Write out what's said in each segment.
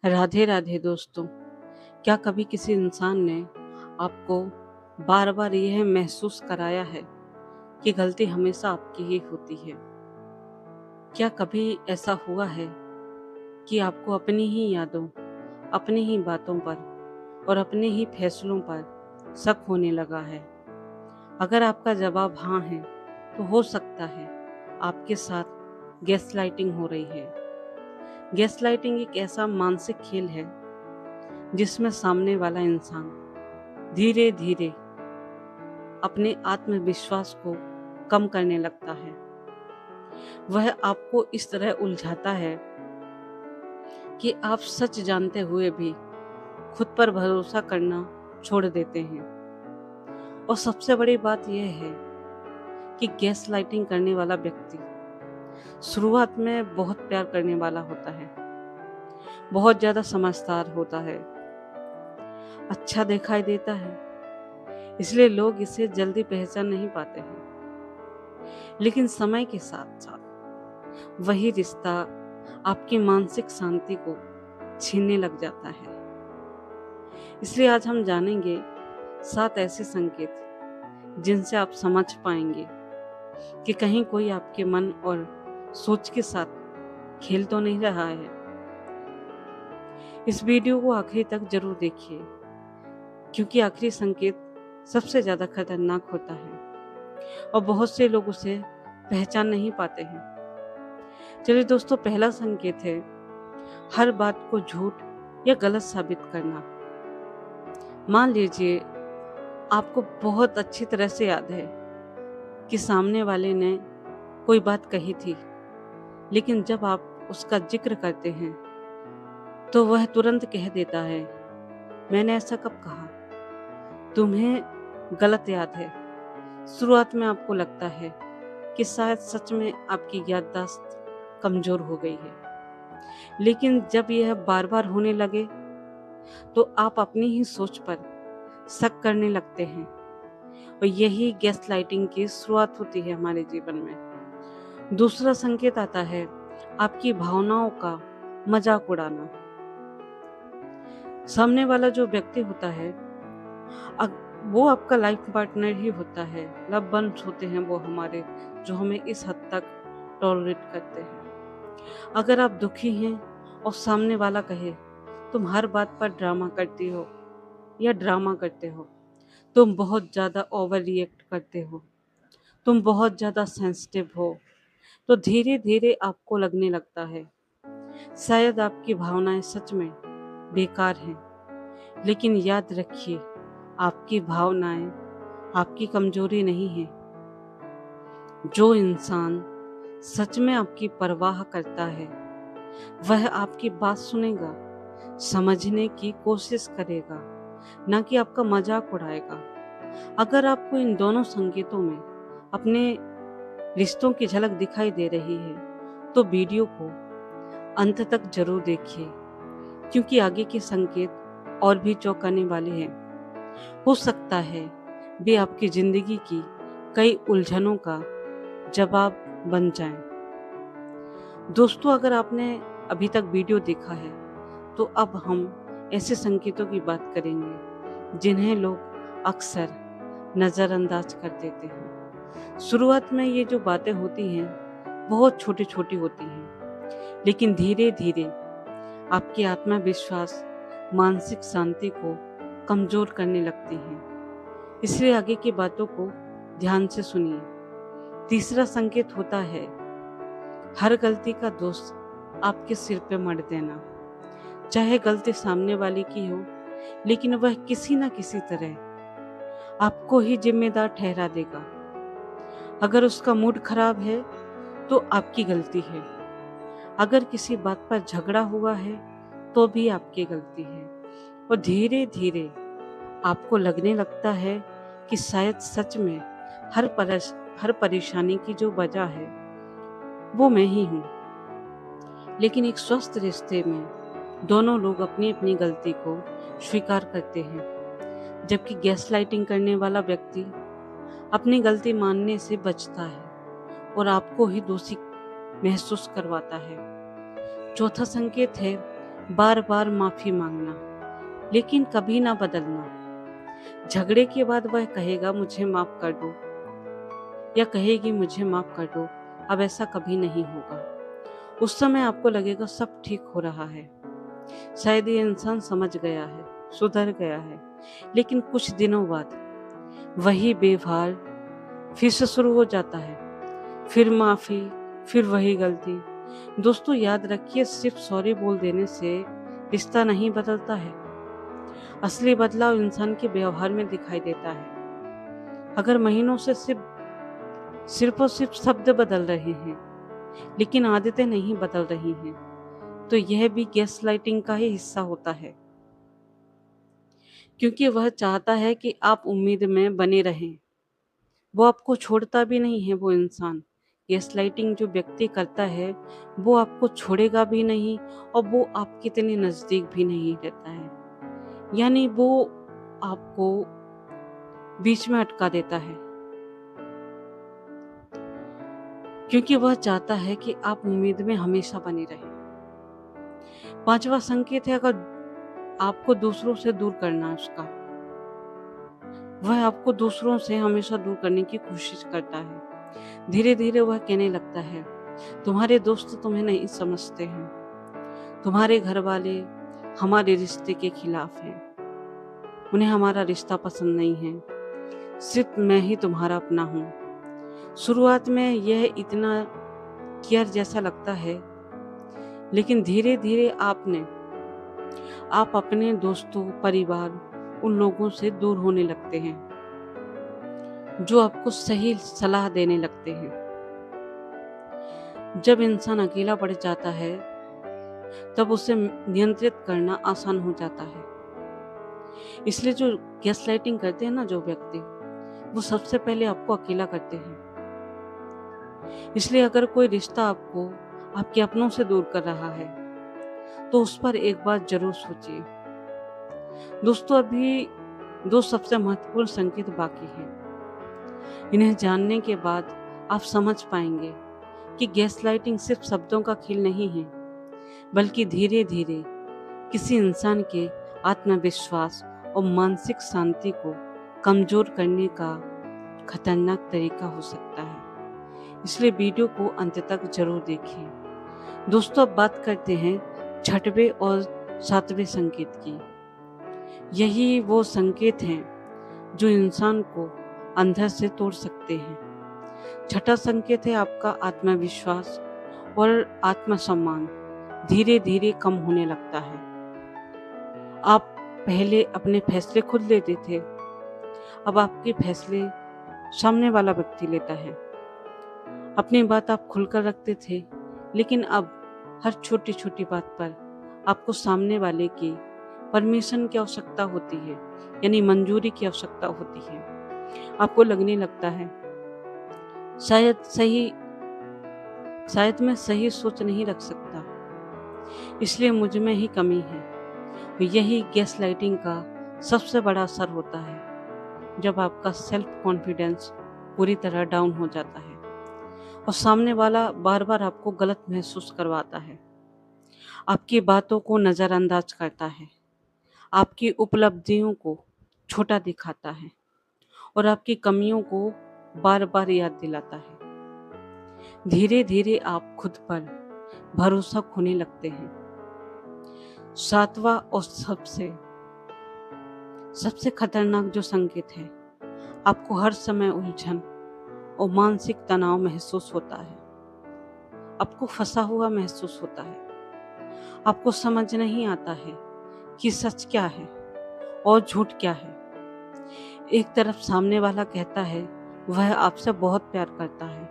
राधे राधे दोस्तों। क्या कभी किसी इंसान ने आपको बार बार यह महसूस कराया है कि गलती हमेशा आपकी ही होती है? क्या कभी ऐसा हुआ है कि आपको अपनी ही यादों, अपनी ही बातों पर और अपने ही फैसलों पर शक होने लगा है? अगर आपका जवाब हाँ है तो हो सकता है आपके साथ गैसलाइटिंग हो रही है। गैसलाइटिंग एक ऐसा मानसिक खेल है जिसमें सामने वाला इंसान धीरे धीरे अपने आत्मविश्वास को कम करने लगता है। वह आपको इस तरह उलझाता है कि आप सच जानते हुए भी खुद पर भरोसा करना छोड़ देते हैं। और सबसे बड़ी बात यह है कि गैस लाइटिंग करने वाला व्यक्ति शुरुआत में बहुत प्यार करने वाला होता है, बहुत ज़्यादा समझदार होता है, अच्छा दिखाई देता है, इसलिए लोग इसे जल्दी पहचान नहीं पाते हैं। लेकिन समय के साथ साथ वही रिश्ता आपकी मानसिक शांति को छीनने लग जाता है। इसलिए आज हम जानेंगे 7 ऐसे संकेत जिनसे आप समझ पाएंगे कि कहीं कोई आपके मन और सोच के साथ खेल तो नहीं रहा है। इस वीडियो को आखिरी तक जरूर देखिए, क्योंकि आखिरी संकेत सबसे ज्यादा खतरनाक होता है और बहुत से लोग उसे पहचान नहीं पाते हैं। चलिए दोस्तों, पहला संकेत है हर बात को झूठ या गलत साबित करना। मान लीजिए आपको बहुत अच्छी तरह से याद है कि सामने वाले ने कोई बात कही थी, लेकिन जब आप उसका जिक्र करते हैं तो वह तुरंत कह देता है, मैंने ऐसा कब कहा? तुम्हें गलत याद है। शुरुआत में आपको लगता है कि शायद सच में आपकी याददाश्त कमजोर हो गई है, लेकिन जब यह बार बार होने लगे तो आप अपनी ही सोच पर शक करने लगते हैं। और यही गैसलाइटिंग की शुरुआत होती है हमारे जीवन में। दूसरा संकेत आता है आपकी भावनाओं का मजाक उड़ाना। सामने वाला जो व्यक्ति होता है वो आपका लाइफ पार्टनर ही होता है, लव वंस होते हैं वो हमारे, जो हमें इस हद तक टॉलरेट करते हैं। अगर आप दुखी हैं और सामने वाला कहे तुम हर बात पर ड्रामा करती हो या ड्रामा करते हो, तुम बहुत ज़्यादा ओवर रिएक्ट करते हो, तुम बहुत ज़्यादा सेंसिटिव हो, तो धीरे धीरे आपको लगने लगता है शायद आपकी भावनाएं सच में बेकार हैं। लेकिन याद रखिए, आपकी भावनाएं आपकी कमजोरी नहीं है। जो इंसान सच में आपकी परवाह करता है वह आपकी बात सुनेगा, समझने की कोशिश करेगा, ना कि आपका मजाक उड़ाएगा। अगर आपको इन दोनों संकेतों में अपने रिश्तों की झलक दिखाई दे रही है तो वीडियो को अंत तक जरूर देखिए, क्योंकि आगे के संकेत और भी चौंकाने वाले हैं। हो सकता है वे आपकी जिंदगी की कई उलझनों का जवाब बन जाएं। दोस्तों, अगर आपने अभी तक वीडियो देखा है तो अब हम ऐसे संकेतों की बात करेंगे जिन्हें लोग अक्सर नज़रअंदाज कर देते हैं। शुरुआत में ये जो बातें होती हैं बहुत छोटी छोटी होती हैं, लेकिन धीरे धीरे आपकी आत्मविश्वास, मानसिक शांति को कमजोर करने लगती हैं। इसलिए आगे की बातों को ध्यान से सुनिए। तीसरा संकेत होता है हर गलती का दोष आपके सिर पे मढ़ देना। चाहे गलती सामने वाले की हो, लेकिन वह किसी न किसी तरह आपको ही जिम्मेदार ठहरा देगा। अगर उसका मूड खराब है तो आपकी गलती है, अगर किसी बात पर झगड़ा हुआ है तो भी आपकी गलती है। और धीरे धीरे आपको लगने लगता है कि शायद सच में हर परेशानी की जो वजह है वो मैं ही हूँ। लेकिन एक स्वस्थ रिश्ते में दोनों लोग अपनी अपनी गलती को स्वीकार करते हैं, जबकि गैसलाइटिंग करने वाला व्यक्ति अपनी गलती मानने से बचता है और आपको ही दोषी महसूस करवाता है। चौथा संकेत है बार बार माफी मांगना, लेकिन कभी ना बदलना। झगड़े के बाद वह कहेगा मुझे माफ कर दो, या कहेगी मुझे माफ कर दो, अब ऐसा कभी नहीं होगा। उस समय आपको लगेगा सब ठीक हो रहा है, शायद ये इंसान समझ गया है, सुधर गया है। लेकिन कुछ दिनों बाद वही व्यवहार फिर से शुरू हो जाता है, फिर माफी, फिर वही गलती। दोस्तों याद रखिए, सिर्फ सॉरी बोल देने से रिश्ता नहीं बदलता है। असली बदलाव इंसान के व्यवहार में दिखाई देता है। अगर महीनों से सिर्फ और सिर्फ शब्द बदल रहे हैं, लेकिन आदतें नहीं बदल रही हैं, तो यह भी गैसलाइटिंग का ही हिस्सा होता है, क्योंकि वह चाहता है कि आप उम्मीद में बने रहें। वो आपको छोड़ता भी नहीं है। वो इंसान गैसलाइटिंग जो व्यक्ति करता है, वो आपको छोड़ेगा भी नहीं और वो आपके इतने नजदीक भी नहीं रहता है। यानी वो आपको बीच में अटका देता है, क्योंकि वह चाहता है कि आप उम्मीद में हमेशा बने रहें। पांचवा संकेत है, अगर आपको दूसरों से दूर करना है उसका, वह आपको दूसरों से हमेशा दूर करने की कोशिश करता है। धीरे धीरे वह कहने लगता है तुम्हारे दोस्त तुम्हें नहीं समझते हैं, तुम्हारे घर वाले हमारे रिश्ते के खिलाफ हैं, उन्हें हमारा रिश्ता पसंद नहीं है, सिर्फ मैं ही तुम्हारा अपना हूँ। शुरुआत में यह इतना केयर जैसा लगता है, लेकिन धीरे धीरे आप अपने दोस्तों, परिवार, उन लोगों से दूर होने लगते हैं जो आपको सही सलाह देने लगते हैं। जब इंसान अकेला पड़ जाता है, तब उसे नियंत्रित करना आसान हो जाता है। इसलिए जो गैसलाइटिंग करते हैं ना जो व्यक्ति, वो सबसे पहले आपको अकेला करते हैं। इसलिए अगर कोई रिश्ता आपको आपके अपनों से दूर कर रहा है, तो उस पर एक बार जरूर सोचिए। दोस्तों अभी दो सबसे महत्वपूर्ण संकेत बाकी हैं। इन्हें जानने के बाद आप समझ पाएंगे कि गैसलाइटिंग सिर्फ शब्दों का खेल नहीं है, बल्कि धीरे धीरे किसी इंसान के आत्मविश्वास और मानसिक शांति को कमजोर करने का खतरनाक तरीका हो सकता है। इसलिए वीडियो को अंत तक जरूर देखिए। दोस्तों अब बात करते हैं छठवें और सातवें संकेत की। यही वो संकेत हैं जो इंसान को अंदर से तोड़ सकते हैं। छठा संकेत है आपका आत्मविश्वास और आत्मसम्मान धीरे धीरे कम होने लगता है। आप पहले अपने फैसले खुद लेते थे, अब आपके फैसले सामने वाला व्यक्ति लेता है। अपनी बात आप खुलकर रखते थे, लेकिन अब हर छोटी छोटी बात पर आपको सामने वाले की परमिशन की आवश्यकता होती है, यानी मंजूरी की आवश्यकता होती है। आपको लगने लगता है शायद मैं सही सोच नहीं रख सकता, इसलिए मुझ में ही कमी है। यही गैसलाइटिंग का सबसे बड़ा असर होता है, जब आपका सेल्फ कॉन्फिडेंस पूरी तरह डाउन हो जाता है और सामने वाला बार बार आपको गलत महसूस करवाता है, आपकी बातों को नज़रअंदाज करता है, आपकी उपलब्धियों को छोटा दिखाता है और आपकी कमियों को बार बार याद दिलाता है। धीरे धीरे आप खुद पर भरोसा खोने लगते हैं। सातवां और सबसे खतरनाक जो संकेत है, आपको हर समय उलझन और मानसिक तनाव महसूस होता है। आपको फंसा हुआ महसूस होता है। आपको समझ नहीं आता है कि सच क्या है और झूठ क्या है। एक तरफ सामने वाला कहता है वह आपसे बहुत प्यार करता है,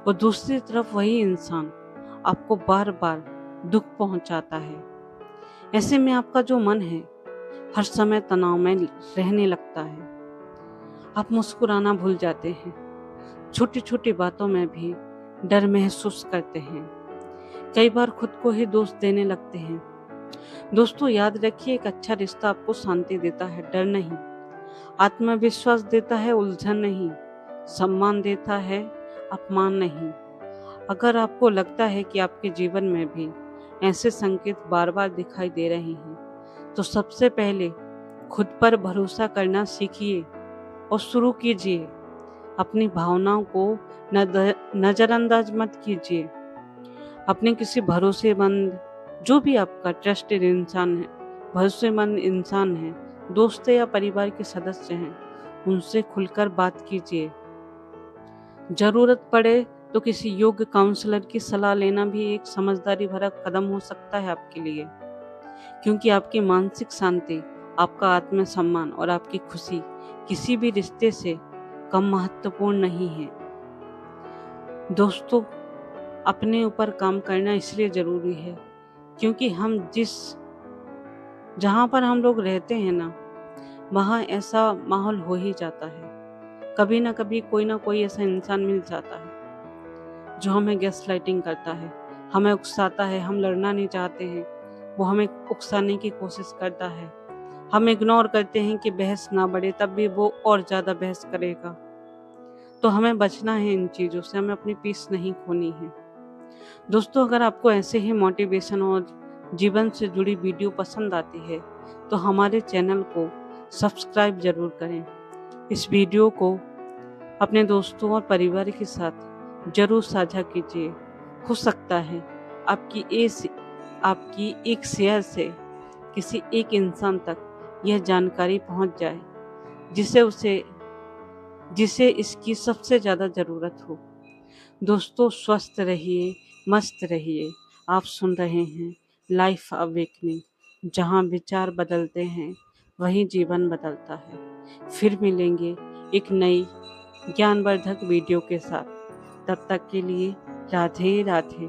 और दूसरी तरफ वही इंसान आपको बार बार दुख पहुंचाता है। ऐसे में आपका जो मन है हर समय तनाव में रहने लगता है। आप मुस्कुराना भूल जाते हैं, छोटी छोटी बातों में भी डर महसूस करते हैं, कई बार खुद को ही दोष देने लगते हैं। दोस्तों याद रखिए, एक अच्छा रिश्ता आपको शांति देता है, डर नहीं। आत्मविश्वास देता है, उलझन नहीं। सम्मान देता है, अपमान नहीं। अगर आपको लगता है कि आपके जीवन में भी ऐसे संकेत बार बार दिखाई दे रहे हैं, तो सबसे पहले खुद पर भरोसा करना सीखिए और शुरू कीजिए। अपनी भावनाओं को नज़रअंदाज मत कीजिए। अपने किसी भरोसेमंद, जो भी आपका ट्रस्टेड इंसान है, भरोसेमंद इंसान है, दोस्त या परिवार के सदस्य हैं, उनसे खुलकर बात कीजिए। ज़रूरत पड़े तो किसी योग्य काउंसलर की सलाह लेना भी एक समझदारी भरा कदम हो सकता है आपके लिए, क्योंकि आपकी मानसिक शांति, आपका आत्मसम्मान और आपकी खुशी किसी भी रिश्ते से कम महत्वपूर्ण नहीं है। दोस्तों, अपने ऊपर काम करना इसलिए ज़रूरी है क्योंकि जहाँ पर हम लोग रहते हैं ना, वहाँ ऐसा माहौल हो ही जाता है। कभी ना कभी कोई ना कोई ऐसा इंसान मिल जाता है जो हमें गैसलाइटिंग करता है, हमें उकसाता है। हम लड़ना नहीं चाहते हैं, वो हमें उकसाने की कोशिश करता है। हम इग्नोर करते हैं कि बहस ना बढ़े, तब भी वो और ज़्यादा बहस करेगा। तो हमें बचना है इन चीज़ों से, हमें अपनी पीस नहीं खोनी है। दोस्तों, अगर आपको ऐसे ही मोटिवेशन और जीवन से जुड़ी वीडियो पसंद आती है तो हमारे चैनल को सब्सक्राइब ज़रूर करें। इस वीडियो को अपने दोस्तों और परिवार के साथ ज़रूर साझा कीजिए। हो सकता है आपकी एक शेयर से किसी एक इंसान तक यह जानकारी पहुंच जाए जिसे इसकी सबसे ज़्यादा ज़रूरत हो। दोस्तों, स्वस्थ रहिए, मस्त रहिए। आप सुन रहे हैं लाइफ अवेकनिंग, जहाँ विचार बदलते हैं वहीं जीवन बदलता है। फिर मिलेंगे एक नई ज्ञानवर्धक वीडियो के साथ। तब तक के लिए राधे राधे।